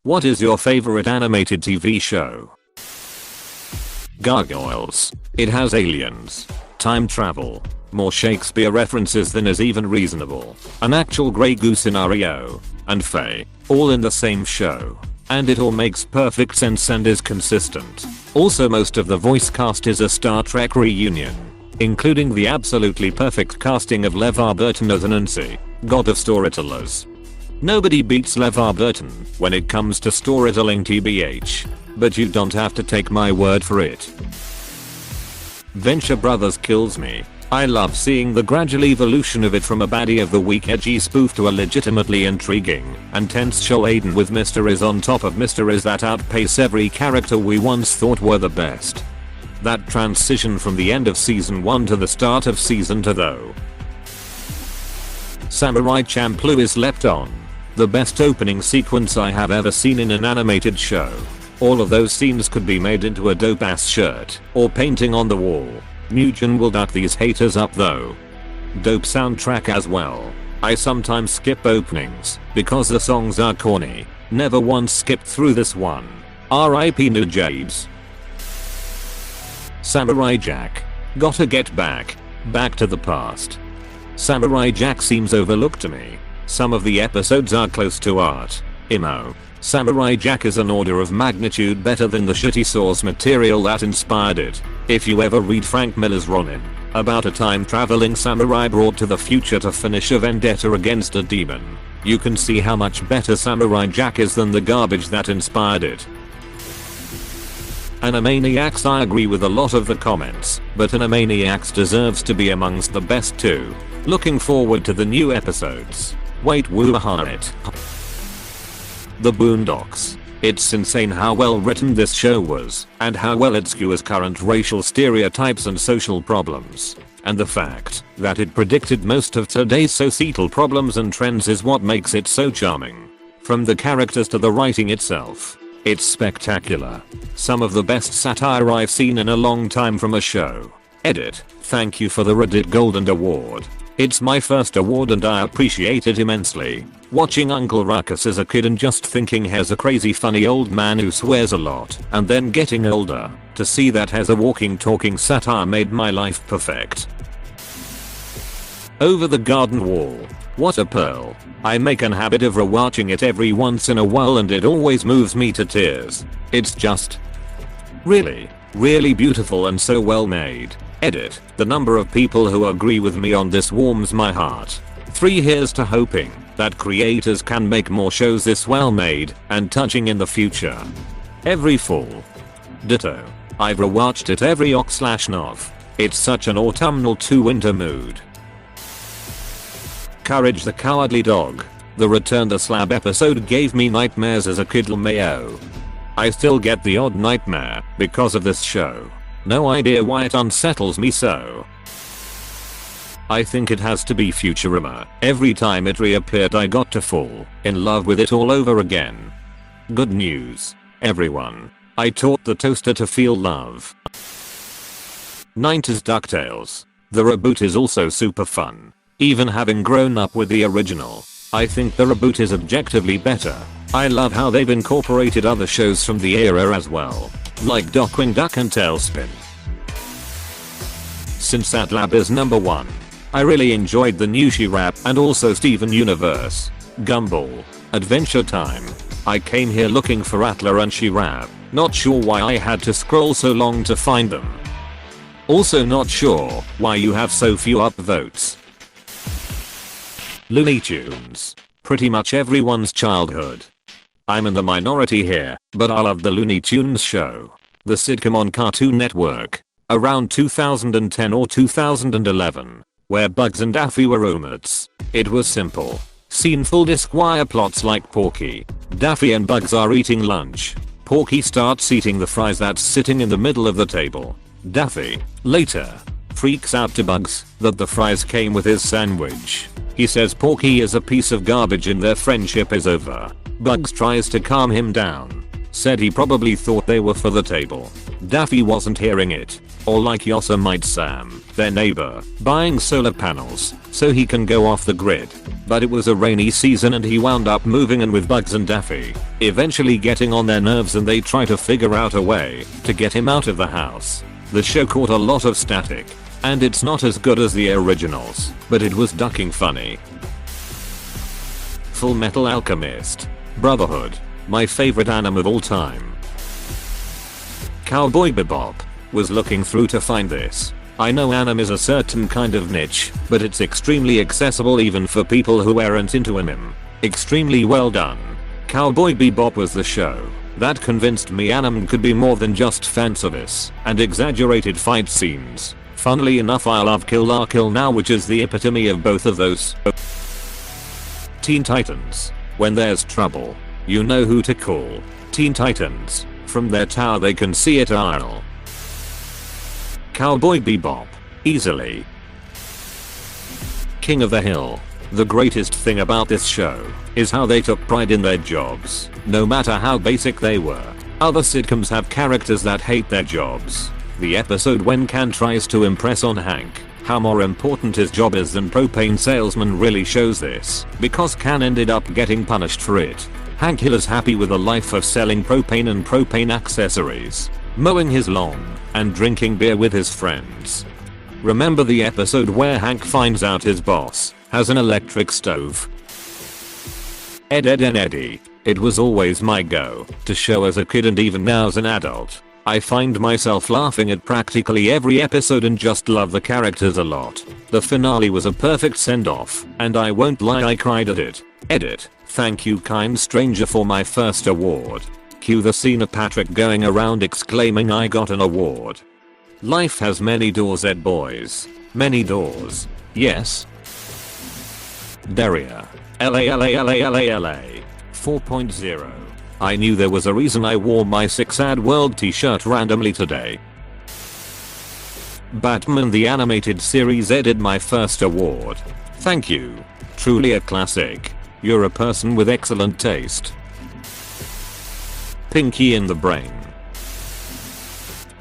What is your favorite animated TV show? Gargoyles. It has aliens, time travel, more Shakespeare references than is even reasonable, an actual Grey Goose scenario, and Faye, all in the same show. And it all makes perfect sense and is consistent. Also, most of the voice cast is a Star Trek reunion, including the absolutely perfect casting of LeVar Burton as Nosy, god of storytellers. Nobody beats LeVar Burton when it comes to storytelling tbh, but you don't have to take my word for it. Venture Brothers kills me. I love seeing the gradual evolution of it from a baddie of the week edgy spoof to a legitimately intriguing and tense show laden with mysteries on top of mysteries that outpace every character we once thought were the best. That transition from the end of season 1 to the start of season 2 though. Samurai Champloo is leapt on. The best opening sequence I have ever seen in an animated show. All of those scenes could be made into a dope ass shirt or painting on the wall. Mugen will duck these haters up though. Dope soundtrack as well. I sometimes skip openings because the songs are corny. Never once skipped through this one. RIP New Jabes. Samurai Jack. Gotta get back to the past. Samurai Jack seems overlooked to me. Some of the episodes are close to art. Imo. Samurai Jack is an order of magnitude better than the shitty source material that inspired it. If you ever read Frank Miller's Ronin, about a time traveling samurai brought to the future to finish a vendetta against a demon, you can see how much better Samurai Jack is than the garbage that inspired it. Animaniacs. I agree with a lot of the comments, but Animaniacs deserves to be amongst the best too. Looking forward to the new episodes. Wait, it. The Boondocks. It's insane how well written this show was, and how well it skewers current racial stereotypes and social problems. And the fact that it predicted most of today's societal problems and trends is what makes it so charming. From the characters to the writing itself. It's spectacular. Some of the best satire I've seen in a long time from a show. Edit. Thank you for the Reddit Golden Award. It's my first award and I appreciate it immensely. Watching Uncle Ruckus as a kid and just thinking he's a crazy funny old man who swears a lot, and then getting older to see that has a walking talking satire made my life perfect. Over the Garden Wall. What a pearl. I make an habit of rewatching it every once in a while and it always moves me to tears. It's just really beautiful and so well made. Edit. The number of people who agree with me on this warms my heart. 3 here's to hoping that creators can make more shows this well made and touching in the future. Every fall. Ditto. I've rewatched it every ox/nov. It's such an autumnal to winter mood. Courage the Cowardly Dog. The Return the Slab episode gave me nightmares as a kid. Mayo. I still get the odd nightmare because of this show. No idea why it unsettles me so. I think it has to be Futurama. Every time it reappeared I got to fall in love with it all over again. Good news, everyone. I taught the toaster to feel love. 90s Ducktales. The reboot is also super fun. Even having grown up with the original, I think the reboot is objectively better. I love how they've incorporated other shows from the era as well, like Darkwing Duck and Tailspin. Since that lab is number 1, I really enjoyed the new She-Rap and also Steven Universe, Gumball, Adventure Time. I came here looking for Atla and She-Rap, not sure why I had to scroll so long to find them. Also not sure why you have so few upvotes. Looney Tunes. Pretty much everyone's childhood. I'm in the minority here, but I love the Looney Tunes show. The sitcom on Cartoon Network. Around 2010 or 2011. Where Bugs and Daffy were roommates. It was simple. Scene-full disquire plots like Porky, Daffy and Bugs are eating lunch. Porky starts eating the fries that's sitting in the middle of the table. Daffy, later, freaks out to Bugs that the fries came with his sandwich. He says Porky is a piece of garbage and their friendship is over. Bugs tries to calm him down. Said he probably thought they were for the table. Daffy wasn't hearing it. Or like Yosemite Sam, their neighbor, buying solar panels so he can go off the grid. But it was a rainy season and he wound up moving in with Bugs and Daffy, eventually getting on their nerves, and they try to figure out a way to get him out of the house. The show caught a lot of static, and it's not as good as the originals, but it was ducking funny. Full Metal Alchemist Brotherhood, my favorite anime of all time. Cowboy Bebop. Was looking through to find this. I know anime is a certain kind of niche, but it's extremely accessible even for people who aren't into anime. Extremely well done. Cowboy Bebop was the show that convinced me anime could be more than just fan service and exaggerated fight scenes. Funnily enough, I love Kill La Kill now, which is the epitome of both of those. Teen Titans. When there's trouble, you know who to call. Teen Titans. From their tower they can see it all. Cowboy Bebop. Easily. King of the Hill. The greatest thing about this show is how they took pride in their jobs, no matter how basic they were. Other sitcoms have characters that hate their jobs. The episode when Can tries to impress on Hank how more important his job is than propane salesman really shows this, because Can ended up getting punished for it. Hank Hill is happy with a life of selling propane and propane accessories, mowing his lawn, and drinking beer with his friends. Remember the episode where Hank finds out his boss has an electric stove? Ed, Ed and Eddie. It was always my go-to show as a kid, and even now as an adult. I find myself laughing at practically every episode and just love the characters a lot. The finale was a perfect send-off, and I won't lie, I cried at it. Edit. Thank you, kind stranger, for my first award. Cue the scene of Patrick going around exclaiming, I got an award. Life has many doors, Ed boys. Many doors. Yes. Daria. LA 4.0. I knew there was a reason I wore my 6-ad world t-shirt randomly today. Batman the Animated Series edited my first award. Thank you. Truly a classic. You're a person with excellent taste. Pinky in the Brain.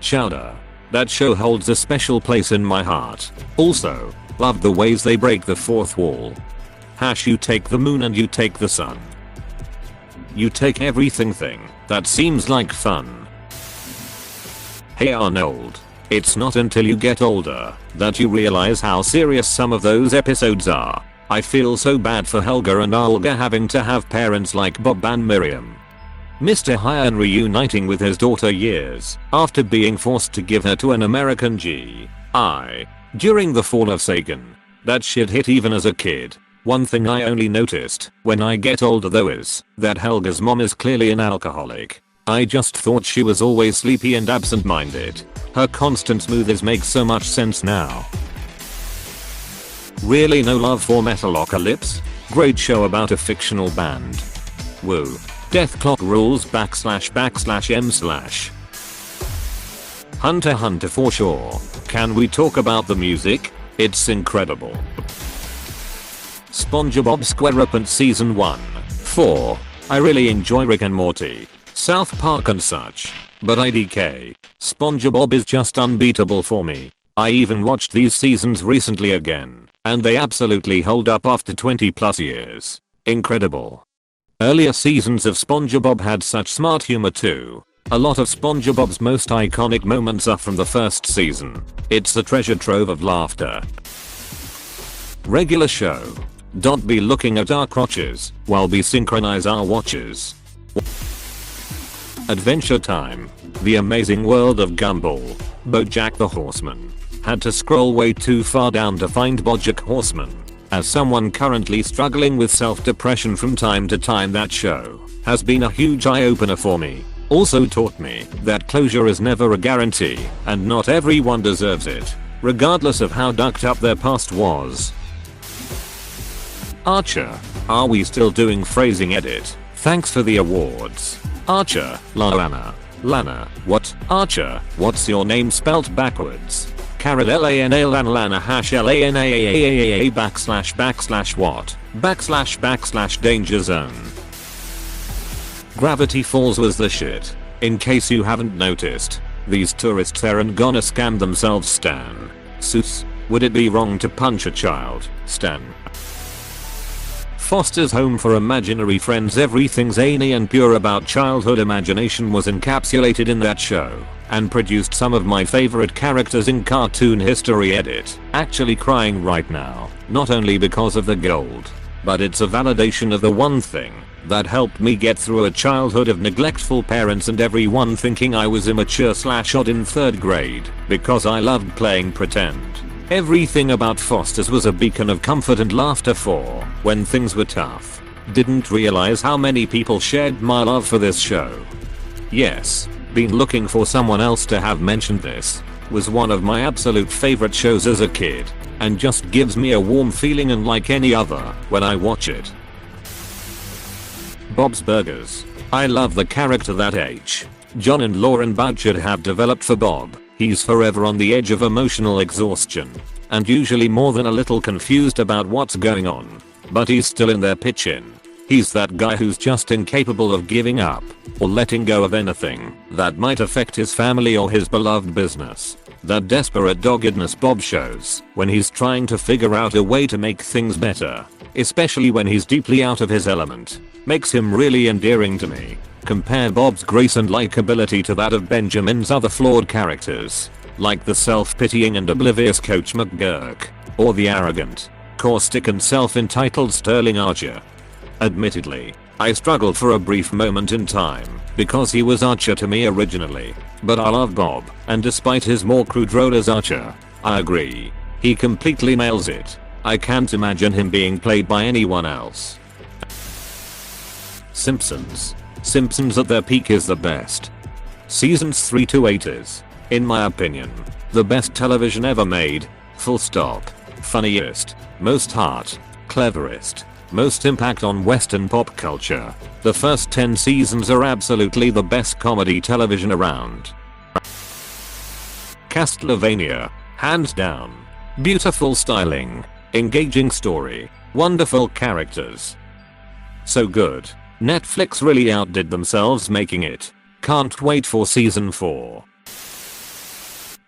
Chowder. That show holds a special place in my heart. Also, love the ways they break the fourth wall. You take the moon and you take the sun. You take everything that seems like fun. Hey Arnold. It's not until you get older that you realize how serious some of those episodes are. I feel so bad for Helga and Olga having to have parents like Bob and Miriam. Mr. Hyan reuniting with his daughter years after being forced to give her to an American GI during the fall of Sagan. That shit hit even as a kid. One thing I only noticed when I get older though is that Helga's mom is clearly an alcoholic. I just thought she was always sleepy and absent-minded. Her constant smoothies make so much sense now. Really no love for Metalocalypse? Great show about a fictional band. Woo. Death Clock Rules //m/. Hunter x Hunter for sure. Can we talk about the music? It's incredible. SpongeBob SquarePants Season 1. 4. I really enjoy Rick and Morty, South Park and such. But IDK, SpongeBob is just unbeatable for me. I even watched these seasons recently again, and they absolutely hold up after 20 plus years. Incredible. Earlier seasons of SpongeBob had such smart humor too. A lot of SpongeBob's most iconic moments are from the first season. It's a treasure trove of laughter. Regular show. Don't be looking at our crotches while we synchronize our watches. Adventure Time. The Amazing World of Gumball. BoJack the Horseman. Had to scroll way too far down to find BoJack Horseman. As someone currently struggling with self-depression from time to time, that show has been a huge eye-opener for me. Also taught me that closure is never a guarantee, and not everyone deserves it, regardless of how ducked up their past was. Archer. Are we still doing phrasing edit? Thanks for the awards. Archer. Lana. What? Archer. What's your name spelt backwards? Carrot LANA Lana hash LANA // what? // danger zone. Gravity Falls was the shit. In case you haven't noticed, these tourists aren't gonna scam themselves, Stan. Sus, would it be wrong to punch a child, Stan? Foster's home for imaginary friends. Everything zany and pure about childhood imagination was encapsulated in that show, and produced some of my favorite characters in cartoon history. Edit. Actually crying right now, not only because of the gold, but it's a validation of the one thing that helped me get through a childhood of neglectful parents and everyone thinking I was immature / odd in 3rd grade because I loved playing pretend. Everything about Foster's was a beacon of comfort and laughter for when things were tough. Didn't realize how many people shared my love for this show. Yes, been looking for someone else to have mentioned this. Was one of my absolute favorite shows as a kid, and just gives me a warm feeling unlike any other when I watch it. Bob's Burgers. I love the character that John and Lauren Bouchard have developed for Bob. He's forever on the edge of emotional exhaustion, and usually more than a little confused about what's going on, but he's still in there pitching. He's that guy who's just incapable of giving up or letting go of anything that might affect his family or his beloved business. That desperate doggedness Bob shows when he's trying to figure out a way to make things better, especially when he's deeply out of his element, makes him really endearing to me. Compare Bob's grace and likability to that of Benjamin's other flawed characters, like the self-pitying and oblivious Coach McGurk, or the arrogant, caustic and self-entitled Sterling Archer. Admittedly, I struggled for a brief moment in time because he was Archer to me originally, but I love Bob, and despite his more crude role as Archer, I agree, he completely nails it. I can't imagine him being played by anyone else. Simpsons. Simpsons at their peak is the best. Seasons 3 to 8 is, in my opinion, the best television ever made, full stop. Funniest, most heart, cleverest, most impact on Western pop culture. The first 10 seasons are absolutely the best comedy television around. Castlevania, hands down. Beautiful styling, engaging story, wonderful characters. So good. Netflix really outdid themselves making it. Can't wait for season 4.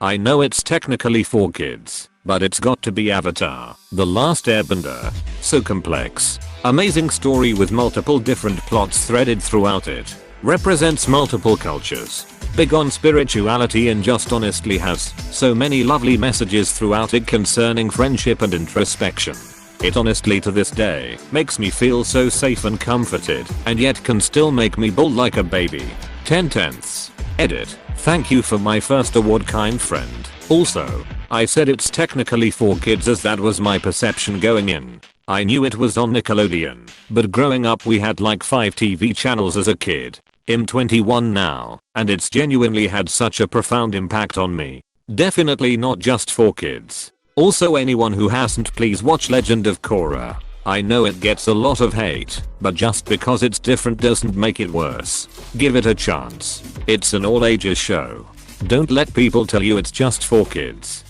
I know it's technically for kids, but it's got to be Avatar: The Last Airbender. So complex. Amazing story with multiple different plots threaded throughout it. Represents multiple cultures. Big on spirituality and just honestly has so many lovely messages throughout it concerning friendship and introspection. It honestly to this day makes me feel so safe and comforted, and yet can still make me bawl like a baby. 10/10. Edit. Thank you for my first award, kind friend. Also, I said it's technically for kids as that was my perception going in. I knew it was on Nickelodeon, but growing up we had like 5 TV channels as a kid. I'm 21 now, and it's genuinely had such a profound impact on me. Definitely not just for kids. Also anyone who hasn't, please watch Legend of Korra. I know it gets a lot of hate, but just because it's different doesn't make it worse. Give it a chance. It's an all ages show. Don't let people tell you it's just for kids.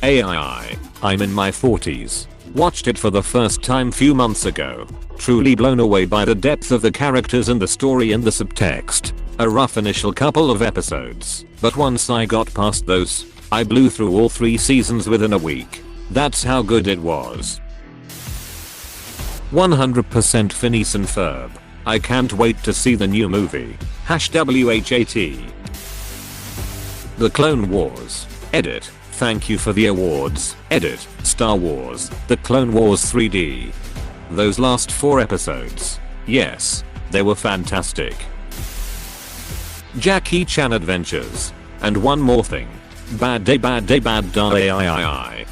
I'm in my 40s. Watched it for the first time few months ago. Truly blown away by the depth of the characters and the story and the subtext. A rough initial couple of episodes, but once I got past those, I blew through all 3 seasons within a week. That's how good it was. 100% Phineas and Ferb. I can't wait to see the new movie. #WHAT. The Clone Wars. Edit. Thank you for the awards. Edit. Star Wars: The Clone Wars 3D. Those last 4 episodes. Yes, they were fantastic. Jackie Chan Adventures. And one more thing. Bad day bad day.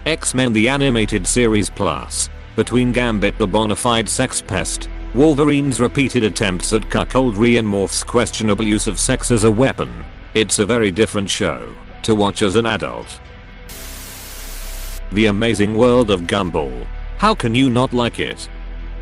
X-Men the Animated Series Plus. Between Gambit the bona fide sex pest, Wolverine's repeated attempts at cuckoldry and Morph's questionable use of sex as a weapon. It's a very different show to watch as an adult. The Amazing World of Gumball. How can you not like it?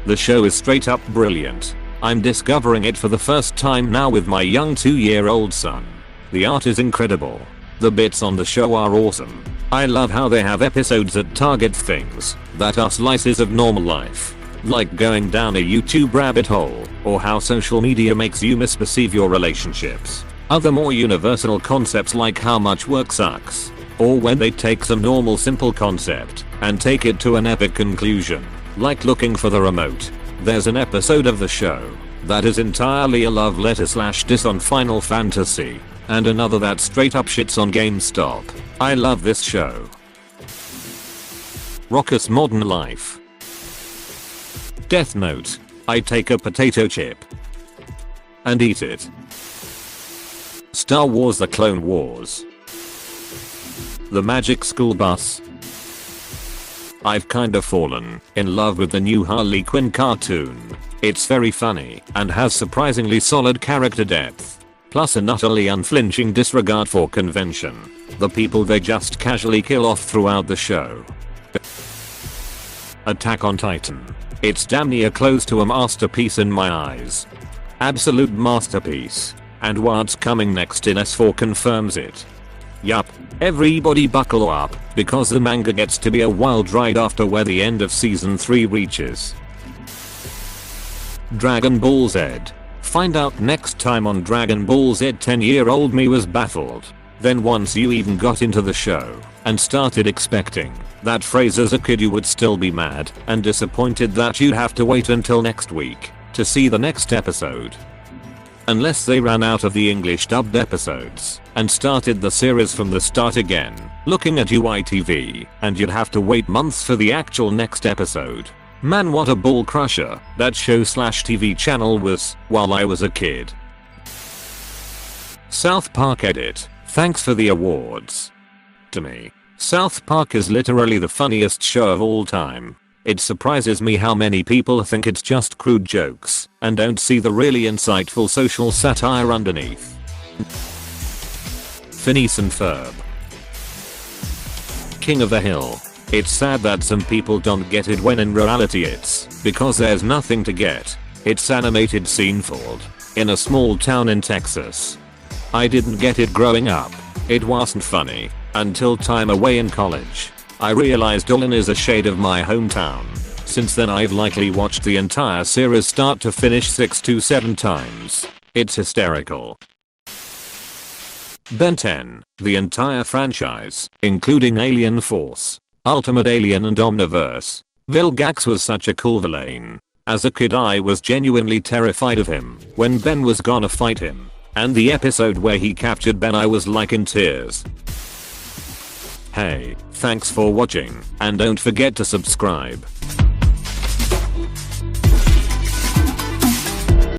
The show is straight up brilliant. I'm discovering it for the first time now with my young 2-year-old son. The art is incredible. The bits on the show are awesome. I love how they have episodes that target things that are slices of normal life. like going down a YouTube rabbit hole, or how social media makes you misperceive your relationships. Other more universal concepts like how much work sucks, or when they take some normal simple concept and take it to an epic conclusion, like looking for the remote. There's an episode of the show that is entirely a love letter / diss on Final Fantasy, and another that straight up shits on GameStop. I love this show. Rockus Modern Life. Death Note. I take a potato chip and eat it. Star Wars: The Clone Wars. The Magic School Bus. I've kinda fallen in love with the new Harley Quinn cartoon. It's very funny and has surprisingly solid character depth, plus an utterly unflinching disregard for convention. The people they just casually kill off throughout the show. Attack on Titan. It's damn near close to a masterpiece in my eyes. Absolute masterpiece. And what's coming next in S4 confirms it. Yup, everybody buckle up, because the manga gets to be a wild ride after where the end of season 3 reaches. Dragon Ball Z. Find out next time on Dragon Ball Z. 10-year-old me was baffled. Then once you even got into the show and started expecting that phrase as a kid, you would still be mad and disappointed that you'd have to wait until next week to see the next episode. Unless they ran out of the English dubbed episodes and started the series from the start again, looking at UITV, and you'd have to wait months for the actual next episode. Man, what a ball crusher that show / TV channel was while I was a kid. South Park edit. Thanks for the awards. To me, South Park is literally the funniest show of all time. It surprises me how many people think it's just crude jokes and don't see the really insightful social satire underneath. Phineas and Ferb. King of the Hill. It's sad that some people don't get it when in reality it's because there's nothing to get. It's animated Seinfeld in a small town in Texas. I didn't get it growing up. It wasn't funny until time away in college. I realized Olin is a shade of my hometown. Since then I've likely watched the entire series start to finish 6 to 7 times. It's hysterical. Ben 10, the entire franchise, including Alien Force, Ultimate Alien and Omniverse. Vilgax was such a cool villain. As a kid I was genuinely terrified of him when Ben was gonna fight him. And the episode where he captured Ben, I was like in tears. Hey, thanks for watching, and don't forget to subscribe.